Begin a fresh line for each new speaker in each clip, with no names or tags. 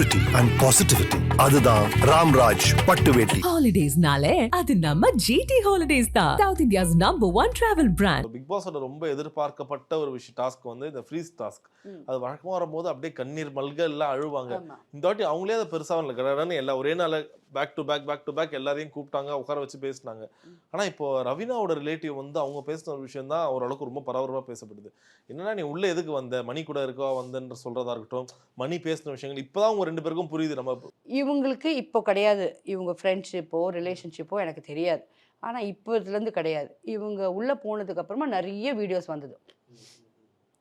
purity and positivity. அதுதான் ராம்ராஜ் பட்டு வேட்டி.
ஹாலிடேஸ்னாலே அது நம்ம GT ஹாலிடேஸ் தான். South India's #1 travel brand.
Big பாஸோட ரொம்ப எதிர்பார்க்கப்பட்ட ஒரு விஷயம் டாஸ்க் வந்து இந்த ஃப்ரீஸ் டாஸ்க். அது வழக்கமாக வரும்போது அப்படியே கண்ணீர் மல்க எல்லாம் அழுவாங்க. இந்த வாட்டி அவங்களே அதை பெருசாக இல்லை, கடன்னு எல்லாம் ஒரே நாள் பேக் டு பேக் எல்லாரையும் கூப்பிட்டாங்க, உட்கார வச்சு பேசினாங்க. ஆனால் இப்போ ரவீனாவோட ரிலேட்டிவ் வந்து அவங்க பேசின ஒரு விஷயம் தான் ஓரளவுக்கு ரொம்ப பரபரப்பாக பேசப்படுது. என்னன்னா, நீ உள்ள எதுக்கு வந்த, மணி கூட இருக்கா வந்தன்ற சொல்றதா இருக்கட்டும், மணி பேசின விஷயங்கள் இப்போதான் உங்க ரெண்டு பேருக்கும் புரியுது. நம்ம
இவங்களுக்கு இப்போ கிடையாது, இவங்க ஃப்ரெண்ட்ஷிப்போ ரிலேஷன்ஷிப்போ எனக்கு தெரியாது. ஆனால் இப்போ இதுலேருந்து கிடையாது. இவங்க உள்ளே போனதுக்கு அப்புறமா நிறைய வீடியோஸ் வந்தது.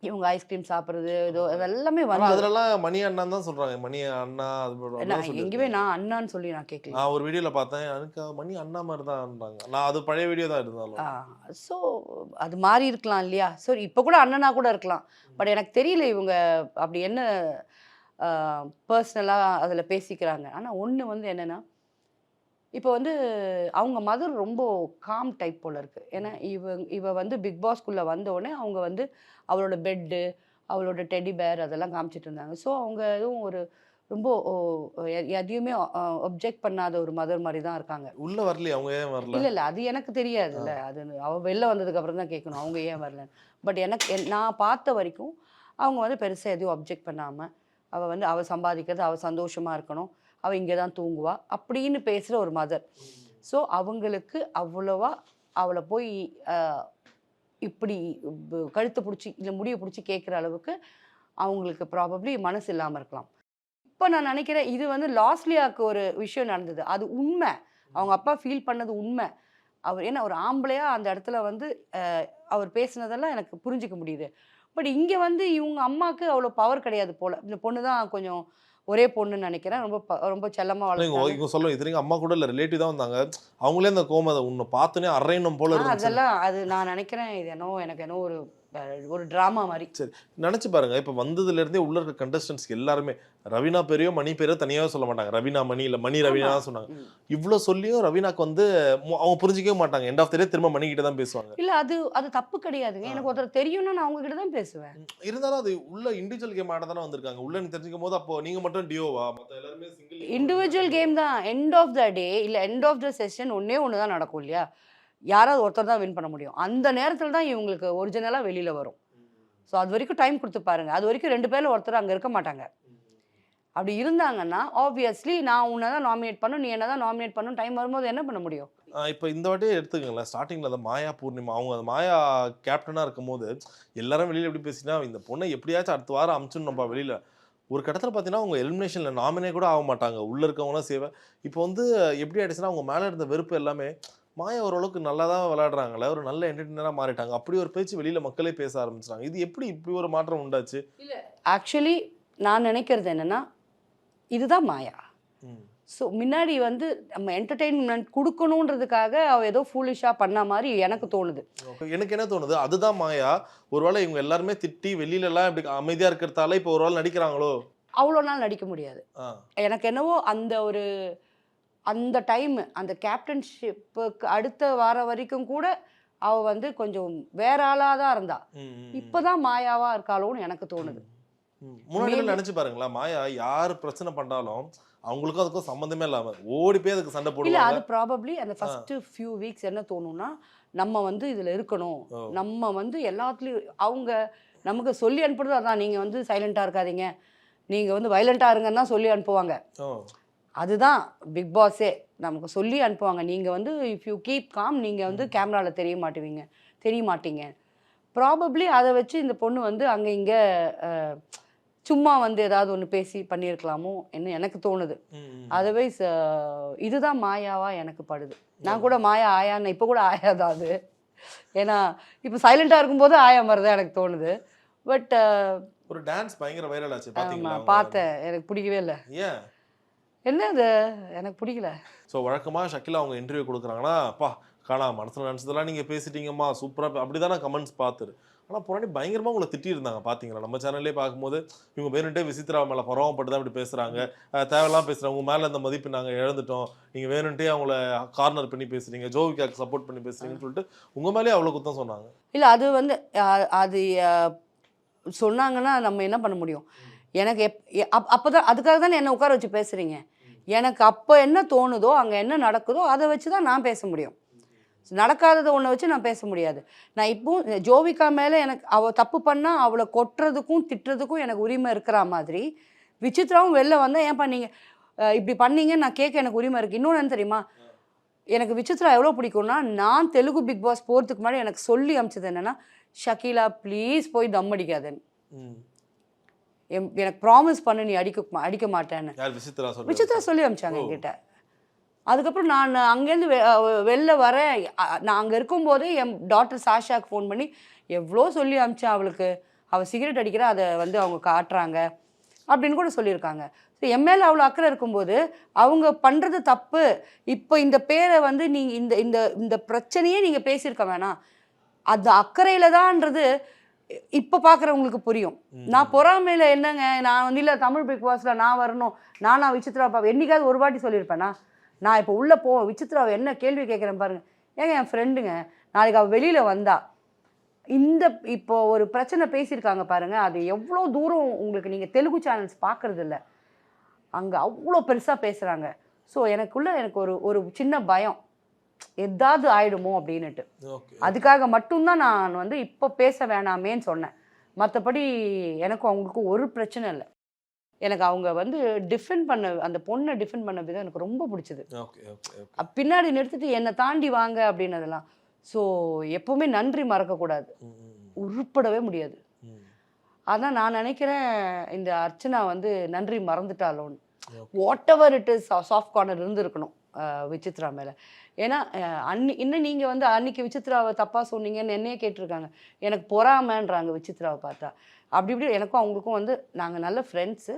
இவங்க ஐஸ்கிரீம் சாப்பிட்றது இதோ எல்லாமே வந்து
அதெல்லாம் மணி அண்ணா தான் சொல்றாங்க. மணி அண்ணா
எங்கேயுமே நான் அண்ணான்னு சொல்லி நான் கேட்கல.
நான் ஒரு வீடியோல பார்த்தேன், எனக்கு மணி அண்ணா மாதிரி தான். நான் அது பழைய வீடியோ தான் இருந்தாலும்.
ஸோ அது மாறி இருக்கலாம் இல்லையா? ஸோ இப்போ கூட அண்ணனா கூட இருக்கலாம். பட் எனக்கு தெரியல இவங்க அப்படி என்ன பர்சனலாக அதில் பேசிக்கிறாங்க. ஆனால் ஒன்று வந்து என்னென்னா, இப்போ வந்து அவங்க மதர் ரொம்ப காம் டைப் போல் இருக்குது. ஏன்னா இவ வந்து பிக் பாஸ்குள்ளே வந்தோடனே அவங்க வந்து அவளோட பெட்டு, அவளோட டெடி பேர் அதெல்லாம் காமிச்சிட்டு இருந்தாங்க. ஸோ அவங்க எதுவும் ஒரு ரொம்ப எதையுமே ஒப்ஜெக்ட் பண்ணாத ஒரு மதர் மாதிரி தான் இருக்காங்க.
உள்ள வரலையே அவங்க, ஏன் வரல?
இல்லை அது எனக்கு தெரியாதுல்ல, அது அவள் வெளில வந்ததுக்கு அப்புறம் தான் கேட்கணும் அவங்க ஏன் வரல. பட் நான் பார்த்த வரைக்கும் அவங்க வந்து பெருசாக எதையும் ஒப்ஜெக்ட் பண்ணாமல், அவள் வந்து அவள் சம்பாதிக்கிறது, அவள் சந்தோஷமாக இருக்கணும், அவள் இங்கே தான் தூங்குவா அப்படின்னு பேசுகிற ஒரு மதர். ஸோ அவங்களுக்கு அவ்வளோவா அவளை போய் இப்படி கழுத்தை பிடிச்சி இல்லை முடியை பிடிச்சி கேட்குற அளவுக்கு அவங்களுக்கு ப்ராபப்ளி மனசு இல்லாமல் இருக்கலாம். இப்போ நான் நினைக்கிறேன் இது வந்து லாஸ்லியாவுக்கு ஒரு விஷயம் நடந்தது, அது உண்மை. அவங்க அப்பா ஃபீல் பண்ணது உண்மை. அவர் ஏன்னா ஒரு ஆம்பளையாக அந்த இடத்துல வந்து அவர் பேசுனதெல்லாம் எனக்கு புரிஞ்சிக்க முடியுது. பட் இங்கே வந்து இவங்க அம்மாவுக்கு அவ்வளோ பவர் கிடையாது போல். இந்த பொண்ணு தான் கொஞ்சம் ஒரே பொண்ணுன்னு நினைக்கிறேன், ரொம்ப செல்லமாக வளர்ந்து
சொல்லுங்க. இதுங்க அம்மா கூட இல்லை, ரிலேட்டிவ் தான் வந்தாங்க. அவங்களே அந்த கோமதை உன்னை பார்த்துனே அரையணும் போல இருக்கு.
அதெல்லாம் அது நான் நினைக்கிறேன் இது எனக்கு என்ன ஒரு ட்ராமா மாதிரி.
சரி, நினச்சி பாருங்க. இப்போ வந்ததுலேருந்தே உள்ள இருக்க கண்டஸ்டன்ஸ் எல்லாருமே ரவீனா பேரையோ மணி பேரோ தனியாகவே சொல்ல மாட்டாங்க. ரவீனா மணி இல்லை மணி ரவீனா தான் சொன்னாங்க. இவ்வளோ சொல்லியும் ரவீனாக்கு வந்து அவங்க புரிஞ்சிக்கவே மாட்டாங்க. எண்ட் ஆஃப் த டே திரும்ப மணி கிட்ட தான் பேசுவாங்க.
இல்லை அது தப்பு கிடையாதுங்க. எனக்கு ஒருத்தர் தெரியும்னா நான் அவங்க கிட்ட தான் பேசுவேன்.
இருந்தாலும் அது உள்ள இண்டிவிஜுவல் கேம் ஆட தானே வந்திருக்காங்க. உள்ள எனக்கு தெரிஞ்சுக்கும் போது அப்போ நீங்கள் மட்டும் டியோவா, மற்ற எல்லாருமே சிங்கிள்
இண்டிவிஜுவல் கேம் தான். எண்ட் ஆஃப் த டே இல்லை எண்ட் ஆஃப் த செஷன் ஒன்று தான் நடக்கும் இல்லையா? யாராவது ஒருத்தர் தான் வின் பண்ண முடியும். அந்த நேரத்தில் தான் இவங்களுக்கு ஒரிஜினலாக வெளியில் வரும். ஸோ அது வரைக்கும் டைம் கொடுத்து பாருங்கள். அது வரைக்கும் 2 பேரில் ஒருத்தர் அங்கே இருக்க மாட்டாங்க. அப்படி இருந்தாங்கன்னா ஆப்வியஸ்லி நான் உன்னை தான் நாமினேட் பண்ணும், நீ என்ன தான் நாமினேட் பண்ணும், டைம் வரும்போது என்ன பண்ண முடியும்?
இப்போ இந்த வாட்டியே எடுத்துக்கங்களேன். ஸ்டார்டிங்கில் அந்த மாயா பூர்ணிமா அவங்க அந்த மாயா கேப்டனாக இருக்கும் போது எல்லாரும் வெளியில் எப்படி பேசினா, இந்த பொண்ணை எப்படியாச்சும் அடுத்த வாரம் அமிச்சுன்னு வெளியில். ஒரு கட்டத்தில் பார்த்தீங்கன்னா அவங்க எலிமினேஷனில் நாமினே கூட ஆக மாட்டாங்க, உள்ளே இருக்கவங்களாம் சேவை. இப்போ வந்து எப்படி ஆகிடுச்சுன்னா அவங்க மேலே இருந்த வெறுப்பு எல்லாமே மாயா ஓரளவுக்கு நல்லா தான் விளையாடுறாங்களே, ஒரு நல்ல என்டர்டெய்னராக மாறிட்டாங்க. அப்படி ஒரு பேச்சு வெளியில் மக்களே பேச ஆரம்பிச்சிட்டாங்க. இது எப்படி இப்படி ஒரு மாற்றம் உண்டாச்சு?
இல்லை ஆக்சுவலி நான் நினைக்கிறது என்னென்னா, இதுதான் மாயா. ஸோ முன்னாடி வந்து நம்ம என்டர்டெயின்மெண்ட் கொடுக்கணுன்றதுக்காக அவள் ஏதோ ஃபூலிஷாக பண்ண மாதிரி எனக்கு தோணுது.
எனக்கு என்ன தோணுது, அதுதான் மாயா. ஒருவேளை இவங்க எல்லாருமே திட்டி வெளியிலலாம் இப்படி அமைதியாக இருக்கிறதால இப்போ ஒரு வேளை நடிக்கிறாங்களோ?
அவ்வளோ நாள் நடிக்க முடியாது. எனக்கு என்னவோ அந்த டைம் அந்த கேப்டன்ஷிப்புக்கு அடுத்த வார வரைக்கும் கூட அவள் வந்து கொஞ்சம் வேற ஆளாக தான் இருந்தா. இப்போதான் மாயாவாக இருக்காளோன்னு எனக்கு தோணுது.
முன்னாடி நினைச்சு பாருங்களா, மாயா யார் பிரச்சனை பண்ணாலும் அவங்களுக்கும் அதுக்கும் சம்மந்தமே இல்லாம ஓடி போய் அதுக்கு சண்டை போடுவாங்க.
இல்லை அது ப்ராபப்ளி அந்த ஃபர்ஸ்ட் ஃபியூ வீக்ஸ் என்ன தோணும்னா, நம்ம வந்து இதில் இருக்கணும், நம்ம வந்து எல்லாத்துலேயும் அவங்க நமக்கு சொல்லி அனுப்புறது அதான், நீங்கள் வந்து சைலண்ட்டாக இருக்காதீங்க, நீங்கள் வந்து வைலண்ட்டாக இருங்கன்னா சொல்லி அனுப்புவாங்க. அதுதான் பிக் பாஸே நமக்கு சொல்லி அனுப்புவாங்க. நீங்கள் வந்து இஃப் யூ கீப் காம், நீங்கள் வந்து கேமராவில் தெரிய மாட்டீங்க. ப்ராபப்ளி அதை வச்சு இந்த பொண்ணு வந்து அங்கே இங்கே சும்மா வந்து ஏதாவது ஒன்று பேசி பண்ணியிருக்கலாமோ என்ன எனக்கு தோணுது. அதர்வைஸ் இதுதான் மாயாவா எனக்கு படுது. நான் கூட மாயா ஆயான்னு இப்போ கூட ஆயா தான் அது. ஏன்னா இப்போ சைலண்ட்டாக இருக்கும்போது ஆயா மாதிரி தான் எனக்கு தோணுது. பட்
ஒரு டான்ஸ் பயங்கர வைரல் ஆச்சு, பார்த்தீங்களா?
பார்த்தேன், எனக்கு பிடிக்கவே இல்லை.
ஏன்
என்ன அது எனக்கு பிடிக்கல.
ஸோ வழக்கமாக ஷக்கிலா அவங்க இன்டர்வியூ கொடுக்குறாங்கன்னா, அப்பா காணா மனசில் நினச்சதெல்லாம் நீங்கள் பேசிட்டீங்கம்மா சூப்பராக அப்படி தான் நான் கமெண்ட்ஸ் பார்த்துரு. ஆனால் புறாணி பயங்கரமாக உங்களை திட்டியிருந்தாங்க பார்த்தீங்களா? நம்ம சேனல்லே பார்க்கும்போது இவங்க வேணுன்ட்டே விசித்ரா மேலே பரவப்பட்டு தான் இப்படி பேசுகிறாங்க, தேவையெல்லாம் பேசுகிறாங்க, உங்கள் மேலே அந்த மதிப்பு நாங்கள் இழந்துட்டோம், நீங்கள் வேணுன்ட்டே அவங்கள கார்னர் பண்ணி பேசுகிறீங்க, ஜோவிகாக்கு சப்போர்ட் பண்ணி பேசுகிறீங்கன்னு சொல்லிட்டு உங்கள் மேலேயே அவ்வளோ குத்தம் சொன்னாங்க.
இல்லை அது வந்து அது சொன்னாங்கன்னா நம்ம என்ன பண்ண முடியும்? எனக்கு அப்போதான் அதுக்காக தானே என்னை உட்கார வச்சு பேசுகிறீங்க. எனக்கு அப்போ என்ன தோணுதோ அங்கே என்ன நடக்குதோ அதை வச்சு தான் நான் பேச முடியும். நடக்காததை ஒன்றை வச்சு நான் பேச முடியாது. நான் இப்போ ஜோவிகா மேலே எனக்கு அவள் தப்பு பண்ணால் அவளை கொட்டுறதுக்கும் திட்டுறதுக்கும் எனக்கு உரிமை இருக்கிற மாதிரி விசித்ராவும் வெளில வந்தால் ஏன்பா நீங்கள் இப்படி பண்ணீங்கன்னு நான் கேட்க எனக்கு உரிமை இருக்குது. இன்னொன்று என்ன தெரியுமா, எனக்கு விசித்ரா எவ்வளோ பிடிக்கும்னா, நான் தெலுங்கு பிக் பாஸ் போகிறதுக்கு முன்னாடி எனக்கு சொல்லி அமிச்சது என்னென்னா, ஷக்கீலா ப்ளீஸ் போய் தம் அடிக்காதேன்னு. எனக்கு ப்ராமிஸ் பண்ணு நீ அடிக்க மாட்டேன்னு விசித்ரா சொல்லி அமிச்சாங்க என்கிட்ட. அதுக்கப்புறம் நான் அங்கேருந்து வெளில வரேன். நான் அங்கே இருக்கும்போதே என் டாக்டர் சாஷாக்கு ஃபோன் பண்ணி எவ்வளோ சொல்லி அமிச்சேன் அவளுக்கு, அவள் சிகரெட் அடிக்கிறா அதை வந்து அவங்க காட்டுறாங்க அப்படின்னு கூட சொல்லியிருக்காங்க. ஸோ என் மேலே அவ்வளோ அக்கறை இருக்கும்போது அவங்க பண்ணுறது தப்பு. இப்போ இந்த பேரை வந்து நீங்கள் இந்த இந்த இந்த பிரச்சனையே நீங்கள் பேசியிருக்க வேணாம், அது அக்கறையில் தான்ன்றது இப்போ பார்க்குறவங்களுக்கு புரியும். நான் பொறாமையில் என்னங்க, நான் வந்து இல்லை தமிழ் பிக் பாஸில் நான் வரணும், நானா விசித்ரா என்னைக்காவது ஒரு வாட்டி சொல்லியிருப்பேனா? நான் இப்போ உள்ளே விசித்ராவை என்ன கேள்வி கேட்குறேன் பாருங்கள். ஏங்க என் ஃப்ரெண்டுங்க, நாளைக்கு அவள் வெளியில் வந்தா இந்த இப்போ ஒரு பிரச்சனை பேசியிருக்காங்க பாருங்கள், அது எவ்வளோ தூரம் உங்களுக்கு நீங்கள் தெலுங்கு சேனல்ஸ் பார்க்குறது இல்லை, அங்கே அவ்வளோ பெருசாக பேசுகிறாங்க. ஸோ எனக்கு ஒரு சின்ன பயம் எதாவது ஆயிடுமோ அப்படின்னுட்டு. அதுக்காக மட்டும்தான் நான் வந்து இப்போ பேச வேணாமேன்னு சொன்னேன். மற்றபடி எனக்கும் அவங்களுக்கும் ஒரு பிரச்சனை இல்லை. எனக்கு அவங்க வந்து டிஃபெண்ட் பண்ண அந்த பொண்ணை டிஃபெண்ட் பண்ண விதம் எனக்கு ரொம்ப பிடிச்சது. பின்னாடி நிறுத்திட்டு என்னை தாண்டி வாங்க அப்படின்னதெல்லாம். ஸோ எப்போவுமே நன்றி மறக்கக்கூடாது, உருப்படவே முடியாது. அதான் நான் நினைக்கிறேன் இந்த அர்ச்சனா வந்து நன்றி மறந்துட்டாலோன்னு. Whatever it is soft corner இருந்துருக்கணும் விசித்ரா மேலே. ஏன்னா இன்னும் நீங்கள் வந்து அன்னைக்கு விசித்ராவை தப்பாக சொன்னீங்கன்னு என்னையே கேட்டிருக்காங்க. எனக்கு பொறாமன்றாங்க விசித்ராவை பார்த்தா. அப்படி இப்படி எனக்கும் அவங்களுக்கும் வந்து நாங்கள் நல்ல ஃப்ரெண்ட்ஸு.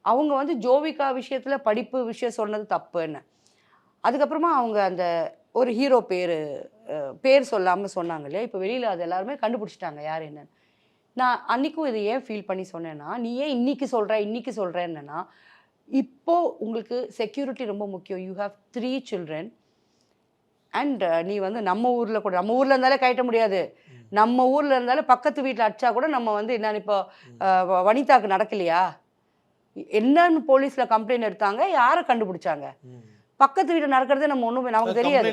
அவங்க வந்து ஜோவிகா விஷயத்தில் படிப்பு விஷயம் சொன்னது தப்புன்னு. அதுக்கப்புறமா அவங்க அந்த ஒரு ஹீரோ பேர் சொல்லாமல் சொன்னாங்க இல்லையா, இப்போ வெளியில் அது எல்லாருமே கண்டுபிடிச்சிட்டாங்க யார் என்னன்னு. நான் அன்றைக்கும் இதை ஏன் ஃபீல் பண்ணி சொன்னேன்னா, நீ ஏன் இன்னைக்கு சொல்கிறேன்னா, இப்போது உங்களுக்கு செக்யூரிட்டி ரொம்ப முக்கியம். யூ ஹாவ் 3 children அண்ட் நீ வந்து நம்ம ஊரில் இருந்தாலே கட்ட முடியாது. நம்ம ஊரில் இருந்தாலும் பக்கத்து வீட்டில் அடிச்சா கூட நம்ம வந்து என்னன்னு இப்போ வனிதாக்கு நடக்கலையா, என்னன்னு போலீஸில் கம்ப்ளைண்ட் எடுத்தாங்க, யாரை கண்டுபிடிச்சாங்க, பக்கத்து வீட்டில் நடக்கிறதே நம்ம ஒன்றும் நமக்கு தெரியாது.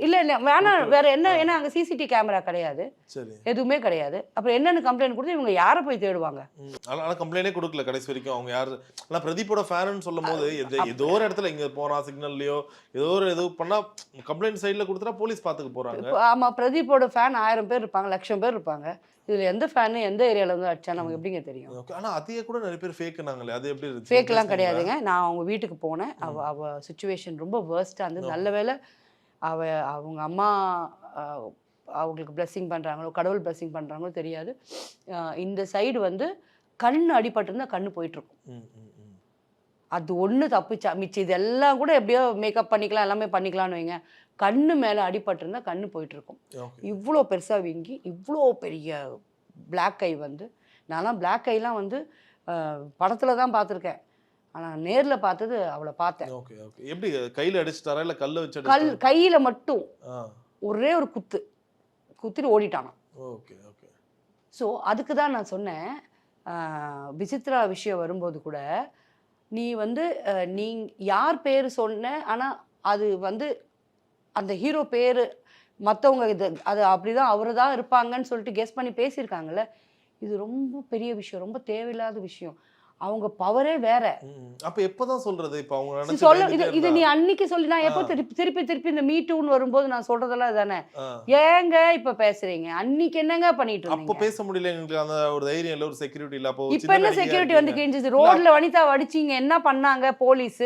இல்லை வேணாம் வேற என்ன, ஏன்னா அங்கே சிசிடிவி கேமரா கிடையாது, எதுவுமே கிடையாது. அப்புறம் என்னென்னு கம்ப்ளைண்ட் கொடுத்து இவங்க யாரை போய் தேடுவாங்க?
ஆனால் கம்ப்ளைண்டே கொடுக்கல கடைசி வரைக்கும். அவங்க யாரு, ஆனால் பிரதீப்போட ஃபேனுன்னு சொல்லும் போது ஏதோ ஒரு இடத்துல இங்கே போனா சிக்னல்லையோ ஏதோ ஒரு எது பண்ணா கம்ப்ளைண்ட் சைடில் கொடுத்துட்டா போலீஸ் பார்த்துக்க போறாங்க.
ஆமாம், பிரதீப்போட ஃபேன் 1000 பேர் இருப்பாங்க, 1,00,000 பேர் இருப்பாங்க. இதில் எந்த ஃபேனு எந்த ஏரியாவில் வந்து அடிச்சா நமக்கு எப்படிங்க தெரியும்?
ஆனால் அதையே கூட நிறைய பேர் ஃபேக்குனாங்களே, அது எப்படி?
ஃபேக்கெலாம் கிடையாதுங்க. நான் அவங்க வீட்டுக்கு போனேன். அவள் சுச்சுவேஷன் ரொம்ப வேர்ஸ்ட்டாக இருந்தது. நல்ல வேளை அவங்க அம்மா அவங்களுக்கு பிளெஸ்ஸிங் பண்ணுறாங்களோ கடவுள் பிளெஸ்ஸிங் பண்ணுறாங்களோ தெரியாது. இந்த சைடு வந்து கண் அடிபட்டிருந்தால் கண்ணு போயிட்டுருக்கும். அது ஒன்று தப்புச்சா, மிச்சம் இதெல்லாம் கூட எப்படியோ மேக்கப் பண்ணிக்கலாம், எல்லாமே பண்ணிக்கலாம்னு வைங்க. கண்ணு மேலே அடிபட்டிருந்தா கண்ணு போயிட்டுருக்கும். இவ்வளோ பெருசாக வீங்கி இவ்வளோ பெரிய பிளாக் ஐ வந்து, நான்லாம் பிளாக் ஐலாம் வந்து படத்தில் தான் பார்த்துருக்கேன், ஆனால் நேரில் பார்த்தது அவளை பார்த்தேன்.
எப்படி கையில் அடிச்சிட்டாரா இல்லை கல்லை வச்சு?
கையில் மட்டும் ஒரே ஒரு குத்திட்டு ஓடிட்டானா. ஸோ அதுக்கு தான் நான் சொன்னேன், விசித்ரா விஷயம் வரும்போது கூட நீ வந்து நீ யார் பேர் சொன்ன, ஆனால் அது வந்து அந்த ஹீரோ பேர் மற்றவங்க அது அப்படிதான் அவரு தான் இருப்பாங்கன்னு சொல்லிட்டு கெஸ் பண்ணி பேசியிருக்காங்கல்ல. இது ரொம்ப பெரிய விஷயம், ரொம்ப தேவையில்லாத விஷயம். அவங்க பவரே வேற.
அப்ப எப்பதான் சொல்றது? இப்ப அவங்க
சொல்ல இது நீ அன்னைக்கு சொல்லி நான் எப்போ திருப்பி இந்த மீட்டூன்னு வரும்போது நான் சொல்றதெல்லாம் தானே. ஏங்க இப்ப பேசுறீங்க, அன்னைக்கு என்னங்க பண்ணிட்டு இருந்தீங்க?
அப்ப பேச முடியல, எங்களுக்கு அந்த ஒரு தைரியம் இல்ல, ஒரு செக்யூரிட்டி இல்ல. அப்போ
இப்ப என்ன செக்யூரிட்டி வந்து கிழிஞ்சிச்சு? ரோட்ல வனிதா அடிச்சீங்க, என்ன பண்ணாங்க போலீஸ்?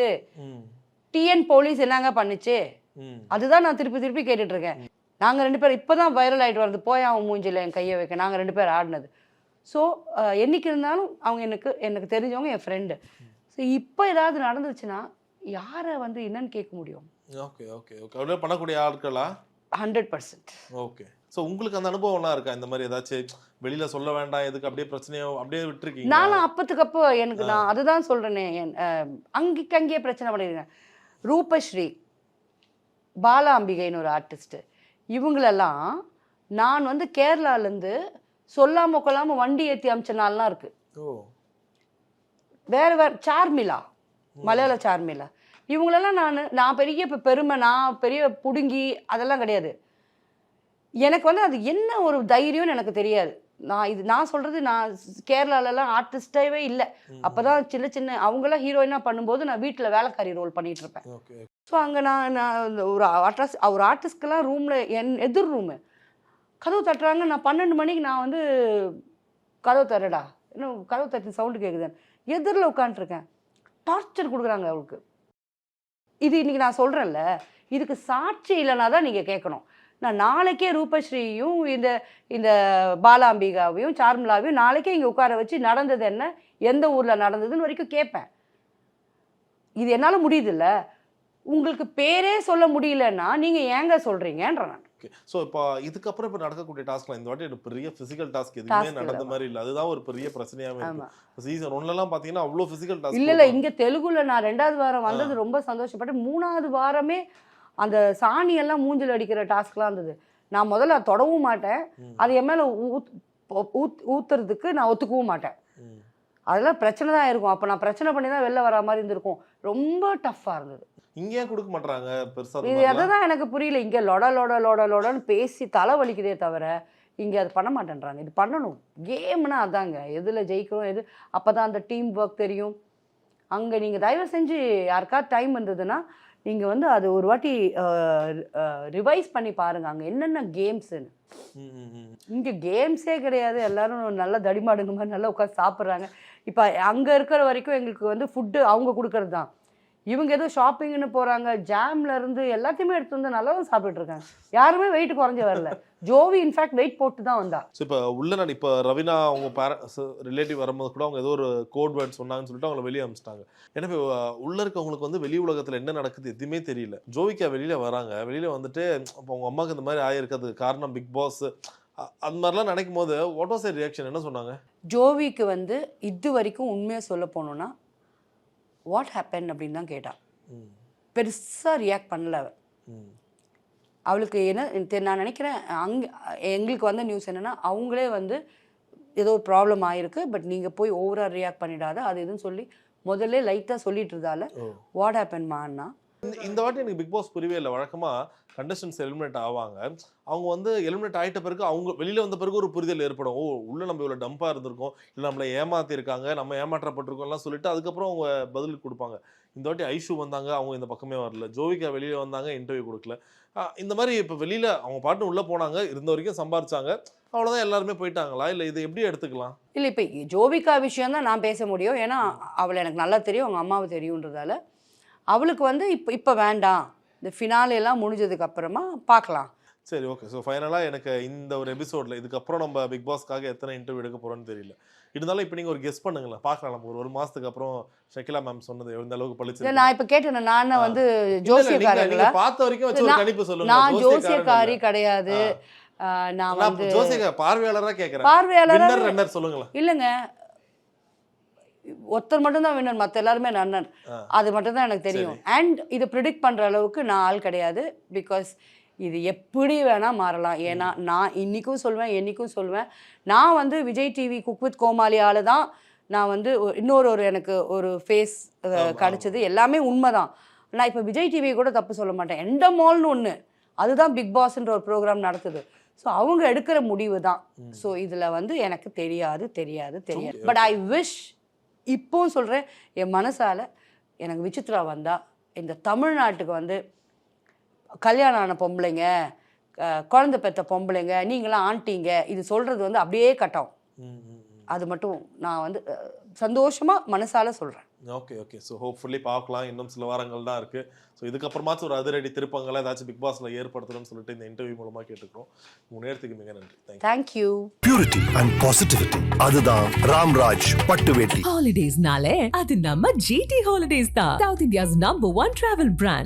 டிஎன் போலீஸ் என்னங்க பண்ணுச்சு? அதுதான் நான் திருப்பி கேட்டுட்டு இருக்கேன். நாங்க 2 பேர் இப்பதான் வைரல் ஆயிட்டு வருது, போய் அவன் மூஞ்சில என் கையை வைக்க, நாங்க 2 பேர் ஆடினது. ஸோ என்னைக்கு இருந்தாலும் அவங்க எனக்கு தெரிஞ்சவங்க, என் ஃப்ரெண்டு. ஸோ இப்போ ஏதாவது நடந்துச்சுன்னா யாரை வந்து என்னன்னு கேட்க முடியும்?
ஓகே பண்ணக்கூடிய ஆட்களா?
100%.
ஓகே. ஸோ உங்களுக்கு அந்த அனுபவம்லாம் இருக்கா? இந்த மாதிரி ஏதாச்சும் வெளியில சொல்ல வேண்டாம், எதுக்கு அப்படியே பிரச்சனையோ அப்படியே விட்டுருக்கீங்க?
நானும் அப்பத்துக்கப்போ எனக்கு நான் அதுதான் சொல்றேனே, அங்கேயே பிரச்சனை பண்ணிருக்கேன். ரூபஸ்ரீ, பாலா அம்பிகைன்னு ஒரு ஆர்டிஸ்ட், இவங்களெல்லாம் நான் வந்து கேரளாலேருந்து சொல்லாமல் கொள்ளாமல் வண்டி ஏற்றி அமிச்ச நாள்லாம் இருக்குது.
ஓ
வேற சார்மிளா, மலையாள சார்மிளா, இவங்களெல்லாம் நான் பெரிய பெருமை, நான் பெரிய புடுங்கி அதெல்லாம் கிடையாது. எனக்கு வந்து அது என்ன ஒரு தைரியம்னு எனக்கு தெரியாது. நான் சொல்கிறது, நான் கேரளாலலாம் ஆர்டிஸ்டாகவே இல்லை. அப்போ தான் சின்ன சின்ன அவங்களாம் ஹீரோயினாக பண்ணும்போது நான் வீட்டில் வேலைக்காரி ரோல் பண்ணிகிட்டு இருப்பேன். ஸோ அங்கே நான் ஒரு ஆர்டிஸ்ட்கெல்லாம் ரூமில் எதிர் ரூமு கதவு தட்டுறாங்க. நான் 12 மணிக்கு நான் வந்து கதவு தரடா, இன்னும் கதவு தட்டி சவுண்டு கேட்குதுன்னு எதிரில் உட்காந்துருக்கேன். டார்ச்சர் கொடுக்குறாங்க அவளுக்கு. இது இன்றைக்கி நான் சொல்கிறேன்ல, இதுக்கு சாட்சி இல்லைனா தான் நீங்கள் கேட்கணும். நான் நாளைக்கே ரூபஸ்ரீயும் இந்த பாலாம்பிகாவையும் சார்மிளாவையும் நாளைக்கே இங்கே உட்கார வச்சு நடந்தது என்ன, எந்த ஊரில் நடந்ததுன்னு வரைக்கும் கேட்பேன். இது என்னால் முடியுதில்ல. உங்களுக்கு பேரே சொல்ல முடியலன்னா நீங்கள் ஏங்க சொல்கிறீங்கன்ற நான்.
ஓகே. ஸோ இப்போ இதுக்கப்புறம் இப்போ நடக்கக்கூடிய டாஸ்க்லாம் இந்த வாட்டி எனக்கு பெரிய ஃபிசிக்கல் டாஸ்க் எதுவுமே நடந்த மாதிரி இல்லை. அதுதான் ஒரு பெரிய பிரச்சனையாகவே இருக்கு. சீசன் 1லலாம் பார்த்தீங்கன்னா அவ்வளோ ஃபிசிக்கல் டாஸ்க்
இல்லை. இங்கே தெலுங்குல நான் 2வது வாரம் வந்தது ரொம்ப சந்தோஷப்பட்டேன். 3வது வாரமே அந்த சாணியெல்லாம் மூஞ்சில் அடிக்கிற டாஸ்க்லாம் இருந்தது. நான் முதல்ல தொடவும் மாட்டேன், அது என் மேலே ஊத்துறதுக்கு நான் ஒத்துக்கவும் மாட்டேன். அதெல்லாம் பிரச்சனை தான் இருக்கும். அப்போ நான் பிரச்சனை பண்ணி தான் வெளில வர மாதிரி இருந்திருக்கும். ரொம்ப டஃப்பாக இருந்தது.
இங்கே கொடுக்க மாட்டாங்க பெருசாக.
இது அதுதான் எனக்கு புரியல. இங்கே லொடன்னு பேசி தலை வலிக்குதே தவிர இங்கே அது பண்ண மாட்டேன்றாங்க. இது பண்ணணும். கேம்னா அதாங்க, எதில் ஜெயிக்கிறோம் எது, அப்போ தான் அந்த டீம் ஒர்க் தெரியும். அங்கே நீங்கள் தயவு செஞ்சு யாருக்காவது டைம் இருந்ததுன்னா நீங்கள் வந்து அது ஒரு வாட்டி ரிவைஸ் பண்ணி பாருங்கள், அங்கே என்னென்ன கேம்ஸுன்னு. இங்கே கேம்ஸே கிடையாது. எல்லோரும் நல்லா தடிமாடுங்க மாதிரி நல்லா உட்காந்து சாப்பிட்றாங்க. இப்போ அங்கே இருக்கிற வரைக்கும் எங்களுக்கு வந்து ஃபுட்டு அவங்க கொடுக்கறது தான். இவங்க ஏதோ ஷாப்பிங்னு போகிறாங்க, ஜாம்ல இருந்து எல்லாத்தையுமே எடுத்து வந்து நல்லா தான் சாப்பிட்டுட்டு இருக்காங்க. யாருமே வெயிட் குறைஞ்சி வரல. ஜோவி இன்ஃபேக்ட் வெயிட் போட்டு தான் வந்தா.
ஸோ இப்போ உள்ள நான் இப்போ ரவீனா அவங்க ரிலேட்டிவ் வரும்போது கூட அவங்க ஏதோ ஒரு கோட் வேர்ட் சொன்னாங்கன்னு சொல்லிட்டு அவங்கள வெளியே அனுப்பிச்சிட்டாங்க. ஏன்னா இப்போ உள்ள இருக்கவங்களுக்கு வந்து வெளி உலகத்தில் என்ன நடக்குது எதுவுமே தெரியல. ஜோவிக்கா வெளியில் வராங்க. வெளியில் வந்துட்டு இப்போ அவங்க அம்மாவுக்கு இந்த மாதிரி ஆகிருக்கிறது காரணம் பிக் பாஸ் அந்த மாதிரிலாம் நினைக்கும் போது வாட் வாஸ் ரியாக்ஷன், என்ன சொன்னாங்க?
ஜோவிக்கு வந்து இது வரைக்கும் உண்மையாக சொல்ல போனோன்னா வாட் ஹேப்பன் அப்படின்னு தான் கேட்டாள். பெருசாக ரியாக்ட் பண்ணல அவளுக்கு. என்ன நான் நினைக்கிறேன், எங்களுக்கு வந்த நியூஸ் என்னென்னா அவங்களே வந்து ஏதோ ஒரு ப்ராப்ளம் ஆகிருக்கு, பட் நீங்கள் போய் ஓவராக ரியாக்ட் பண்ணிடாத அது எதுன்னு சொல்லி முதல்ல லைட்டாக சொல்லிட்டு இருந்தால வாட் ஹேப்பன்மான்னா.
இந்த வாட்டி எனக்கு பிக் பாஸ் புரியவே இல்லை. வழக்கமாக கண்டஸ்டன்ஸ் எலிமினேட் ஆவாங்க, அவங்க வந்து எலிமினேட் ஆகிட்ட பிறகு அவங்க வெளியில் வந்த பிறகு ஒரு புரிதல் ஏற்படும். ஓ உள்ள நம்ம இவ்வளோ டம்பாக இருந்திருக்கோம், இல்லை நம்மளை ஏமாத்திருக்காங்க, நம்ம ஏமாற்றப்பட்டிருக்கோம்லாம் சொல்லிட்டு அதுக்கப்புறம் அவங்க பதில் கொடுப்பாங்க. இந்த வாட்டி ஐஷு வந்தாங்க, அவங்க இந்த பக்கமே வரல. ஜோவிகா வெளியில் வந்தாங்க, இன்டர்வியூ கொடுக்கல. இந்த மாதிரி இப்போ வெளியில் அவங்க பாட்டு உள்ளே போனாங்க, இருந்த வரைக்கும் சம்பாரிச்சாங்க, அவ்வளோதான் எல்லாருமே போயிட்டாங்களா, இல்லை இதை எப்படி எடுத்துக்கலாம்?
இல்லை இப்போ ஜோவிகா விஷயம் தான் நான் பேச முடியும். ஏன்னா அவளை எனக்கு நல்லா தெரியும், அவங்க அம்மாவை தெரியுன்றதால அவளுக்கு வந்து இப்போ வேண்டாம், இந்த ஃபினாலேலாம் முடிஞ்சதுக்கு அப்புறமா பார்க்கலாம்.
சரி ஓகே. ஸோ ஃபைனலாக எனக்கு இந்த ஒரு எபிசோடில் இதுக்கப்புறம் நம்ம பிக் பாஸ்க்காக எத்தனை இன்டர்வியூ எடுக்க போகிறோன்னு தெரியல. இருந்தாலும் இப்போ நீங்கள் ஒரு கெஸ் பண்ணுங்களேன், பார்க்கலாம். நம்ம ஒரு மாதத்துக்கு அப்புறம் ஷக்கிலா மேம் சொன்னது எந்த அளவுக்கு பழிச்சு.
நான் இப்போ கேட்டேன், நான் வந்து ஜோசியக்காரங்கள
பார்த்த வரைக்கும் வச்சு ஒரு கணிப்பு சொல்லுங்க.
நான் ஜோசியக்காரி கிடையாது, நான் வந்து
ஜோசியக்கார பார்வையாளராக கேட்குறேன்.
பார்வையாளர்
சொல்லுங்களேன்.
இல்லைங்க, ஒருத்தர் மட்டும்தான் வின்னர், மற்ற எல்லாருமே ரன்னர். அது மட்டும்தான் எனக்கு தெரியும். அண்ட் இதை ப்ரிடிக்ட் பண்ணுற அளவுக்கு நான் ஆள் கிடையாது. பிகாஸ் இது எப்படி வேணால் மாறலாம். ஏன்னா நான் இன்றைக்கும் சொல்வேன், என்றைக்கும் சொல்வேன், நான் வந்து விஜய் டிவி குக் வித் கோமாளியால் தான் நான் வந்து இன்னொரு எனக்கு ஒரு ஃபேஸ் கிடச்சிது. எல்லாமே உண்மை தான். நான் இப்போ விஜய் டிவி கூட தப்பு சொல்ல மாட்டேன். எண்டமால்னு ஒன்று, அதுதான் பிக் பாஸ்ன்ற ஒரு ப்ரோக்ராம் நடத்துது. ஸோ அவங்க எடுக்கிற முடிவு தான். ஸோ இதில் வந்து எனக்கு தெரியாது. பட் ஐ விஷ், இப்போவும் சொல்கிறேன், என் மனசால் எனக்கு விசித்ரா வந்தால் இந்த தமிழ்நாட்டுக்கு வந்து கல்யாணம் ஆன பொம்பளைங்க, குழந்தை பெற்ற பொம்பளைங்க, நீங்களாம் ஆண்டிங்க, இது சொல்கிறது வந்து அப்படியே கட்டும். அது மட்டும் நான் வந்து சந்தோஷமாக மனசால் சொல்கிறேன்.
Okay okay. ஸோ ஹோப்ஃபுல்லி பார்க்கலாம். இன்னும் சில வாரங்கள் தான் இருக்குது. ஸோ இதுக்கப்புறமாச்சும் ஒரு அதிரடி திருப்பங்களை ஏதாச்சும் பிக் பாஸில் ஏற்படுத்தணும்னு சொல்லிட்டு இந்த இன்டர்வியூ மூலமாக கேட்டுக்கிறோம். உங்கள் நேரத்துக்கு மிக நன்றி.
தேங்க்யூ.
பியூரிட்டி அண்ட் பாசிட்டிவிட்டி, அதுதான் ராம்ராஜ் பட்டு வேட்டி.
Holidays nale adu namma GT Holidays da, South India's #1 travel brand.